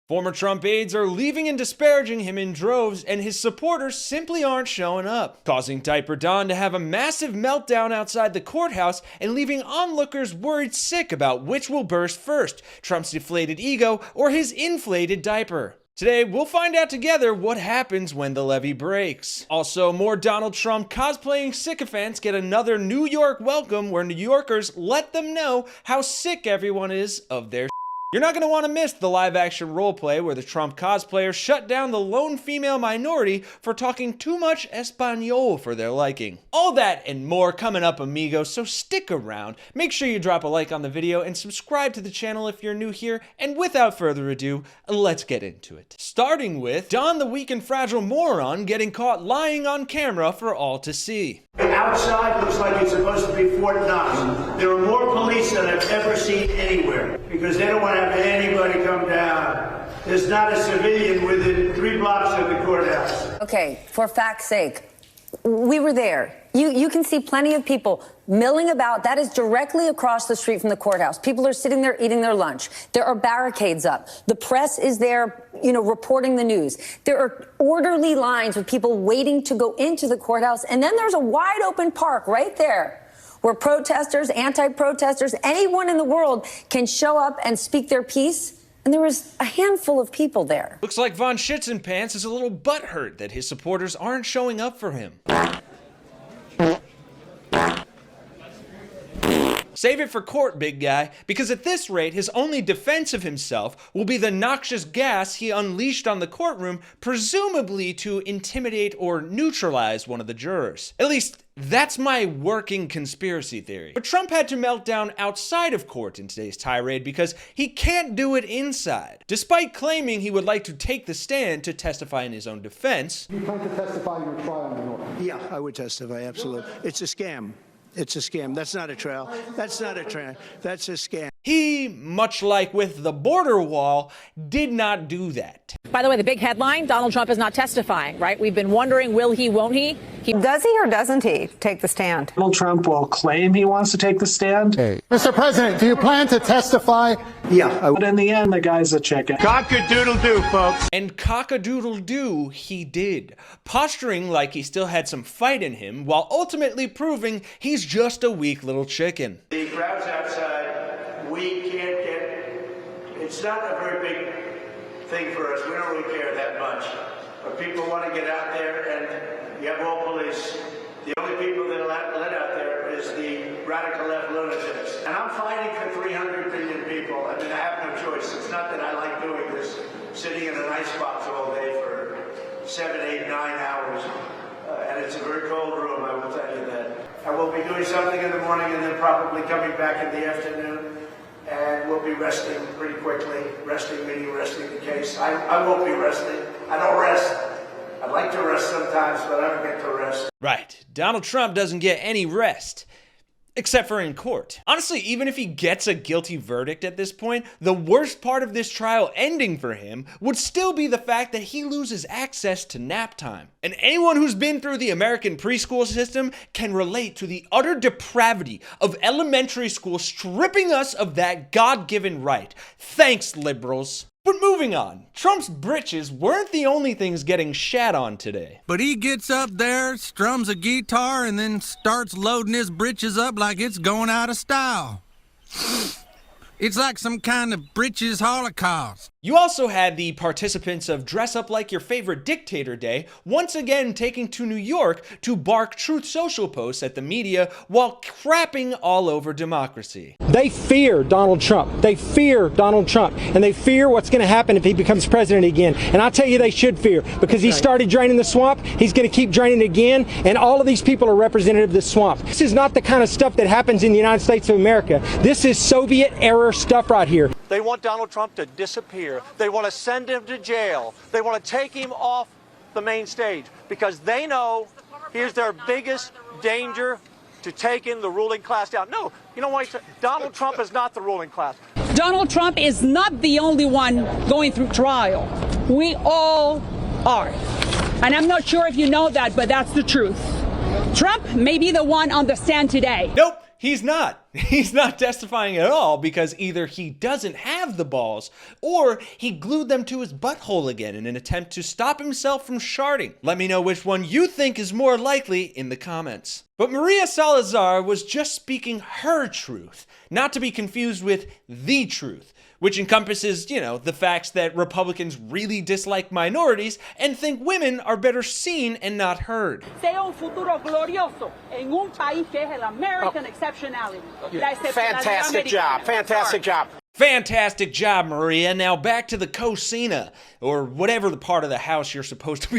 Former Trump aides are leaving and disparaging him in droves, and his supporters simply aren't showing up, causing Diaper Don to have a massive meltdown outside the courthouse and leaving onlookers worried sick about which will burst first, Trump's deflated ego or his inflated diaper. Today, we'll find out together what happens when the levee breaks. Also, more Donald Trump cosplaying sycophants get another New York welcome where New Yorkers let them know how sick everyone is of their You're not going to want to miss the live-action roleplay where the Trump cosplayers shut down the lone female minority for talking too much Espanol for their liking. All that and more coming up, amigos, so stick around. Make sure you drop a like on the video and subscribe to the channel if you're new here, and without further ado, let's get into it. Starting with Don the weak and fragile moron getting caught lying on camera for all to see. Outside looks like it's supposed to be Fort Knox. There are more police than I've ever seen anywhere because they don't want to have anybody come down. There's not a civilian within 3 blocks of the courthouse. Okay, for fact's sake, we were there. You can see plenty of people milling about. That is directly across the street from the courthouse. People are sitting there eating their lunch. There are barricades up. The press is there, reporting the news. There are orderly lines with people waiting to go into the courthouse. And then there's a wide open park right there where protesters, anti-protesters, anyone in the world can show up and speak their piece. And there was a handful of people there. Looks like Von Schützenpants is a little butthurt that his supporters aren't showing up for him. Save it for court, big guy, because at this rate, his only defense of himself will be the noxious gas he unleashed on the courtroom, presumably to intimidate or neutralize one of the jurors. At least, that's my working conspiracy theory. But Trump had to melt down outside of court in today's tirade because he can't do it inside. Despite claiming he would like to take the stand to testify in his own defense. You plan to testify in your trial in New York? Yeah, I would testify, absolutely. It's a scam. It's a scam. That's not a trial. That's not a trial. That's a scam. He, much like with the border wall, did not do that. By the way, the big headline, Donald Trump is not testifying, right? We've been wondering, will he, won't he? Does he or doesn't he take the stand? Donald Trump will claim he wants to take the stand. Hey. Mr. President, do you plan to testify? Yeah. But in the end, the guy's a chicken. Cock-a-doodle-doo, folks. And cock-a-doodle-doo he did, posturing like he still had some fight in him, while ultimately proving he's just a weak little chicken. The crowds outside, we can't get... It's not a very big thing for us. We don't really care that much. But people want to get out there, and you have all police. The only people that are let out there is the radical left lunatics. And I'm fighting for 300 million people. I mean, I have no choice. It's not that I like doing this, sitting in an icebox all day for 7, 8, 9 hours. And it's a very cold room, I will tell you that. I will be doing something in the morning and then probably coming back in the afternoon. And we'll be resting pretty quickly. Resting meaning resting the case. I won't be resting. I don't rest. I'd like to rest sometimes, but I don't get to rest. Right. Donald Trump doesn't get any rest. Except for in court. Honestly, even if he gets a guilty verdict at this point, the worst part of this trial ending for him would still be the fact that he loses access to nap time. And anyone who's been through the American preschool system can relate to the utter depravity of elementary school stripping us of that God-given right. Thanks, liberals. But moving on, Trump's britches weren't the only things getting shat on today. But he gets up there, strums a guitar, and then starts loading his britches up like it's going out of style. It's like some kind of britches holocaust. You also had the participants of Dress Up Like Your Favorite Dictator Day once again taking to New York to bark Truth Social posts at the media while crapping all over democracy. They fear Donald Trump. They fear Donald Trump. And they fear what's going to happen if he becomes president again. And I tell you they should fear because he started draining the swamp. He's going to keep draining it again. And all of these people are representative of this swamp. This is not the kind of stuff that happens in the United States of America. This is Soviet-era stuff right here. They want Donald Trump to disappear. They want to send him to jail. They want to take him off the main stage because they know here's their biggest danger to taking the ruling class down. No, you know what? Donald Trump is not the ruling class. Donald Trump is not the only one going through trial. We all are. And I'm not sure if you know that, but that's the truth. Trump may be the one on the stand today. Nope, he's not. He's not testifying at all because either he doesn't have the balls or he glued them to his butthole again in an attempt to stop himself from sharding. Let me know which one you think is more likely in the comments. But Maria Salazar was just speaking her truth, not to be confused with the truth, which encompasses, the facts that Republicans really dislike minorities and think women are better seen and not heard. Sea un futuro glorioso en un país que es el American exceptionality. La excepcionalidad Fantastic americana. job. Fantastic job. Fantastic job, Maria. Now back to the cocina, or whatever part of the house you're supposed to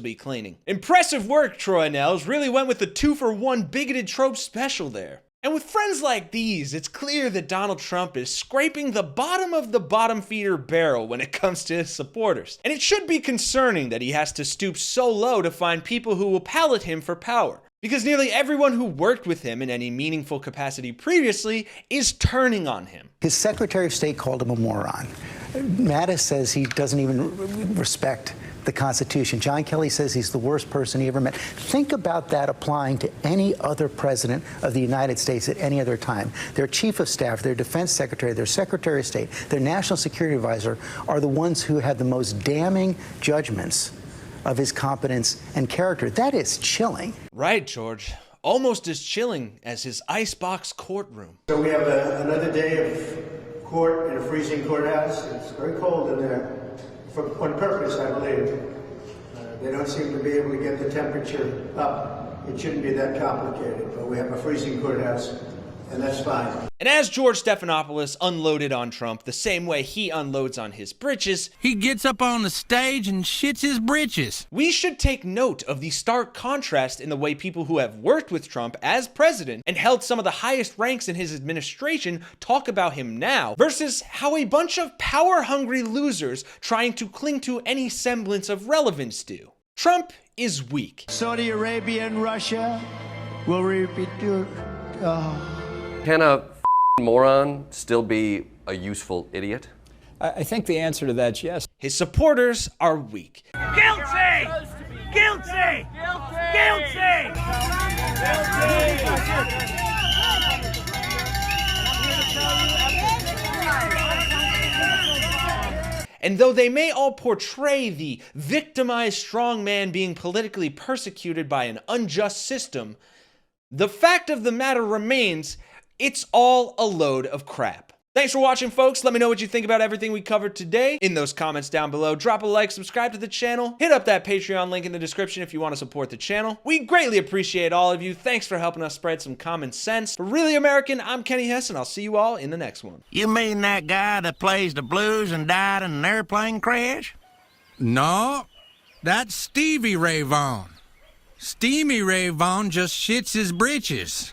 be cleaning. Impressive work, Troy Nels. Really went with the 2-for-1 bigoted trope special there. And with friends like these, it's clear that Donald Trump is scraping the bottom of the bottom feeder barrel when it comes to his supporters. And it should be concerning that he has to stoop so low to find people who will pallet him for power. Because nearly everyone who worked with him in any meaningful capacity previously is turning on him. His Secretary of State called him a moron. Mattis says he doesn't even respect the Constitution. John Kelly says he's the worst person he ever met. Think about that applying to any other president of the United States at any other time. Their chief of staff, their defense secretary, their secretary of state, their national security advisor are the ones who have the most damning judgments of his competence and character. That is chilling. Right, George. Almost as chilling as his icebox courtroom. So we have another day of court in a freezing courthouse. It's very cold in there. On purpose, I believe. They don't seem to be able to get the temperature up. It shouldn't be that complicated, but we have a freezing courthouse, and that's fine. And as George Stephanopoulos unloaded on Trump the same way he unloads on his britches, He gets up on the stage and shits his britches. we should take note of the stark contrast in the way people who have worked with Trump as president and held some of the highest ranks in his administration talk about him now, versus how a bunch of power-hungry losers trying to cling to any semblance of relevance do. Trump is weak. Saudi Arabia and Russia will repeat your... Can a moron still be a useful idiot? I think the answer to that's yes. His supporters are weak. Guilty! Guilty! Guilty! And though they may all portray the victimized strong man being politically persecuted by an unjust system, the fact of the matter remains, it's all a load of crap. Thanks for watching, folks. Let me know what you think about everything we covered today in those comments down below. Drop a like, subscribe to the channel, hit up that Patreon link in the description if you want to support the channel. We greatly appreciate all of you. Thanks for helping us spread some common sense. For Really American, I'm Kenny Hesse, and I'll see you all in the next one. You mean that guy that plays the blues and died in an airplane crash? No, that's Stevie Ray Vaughan. Steamy Ray Vaughan just shits his britches.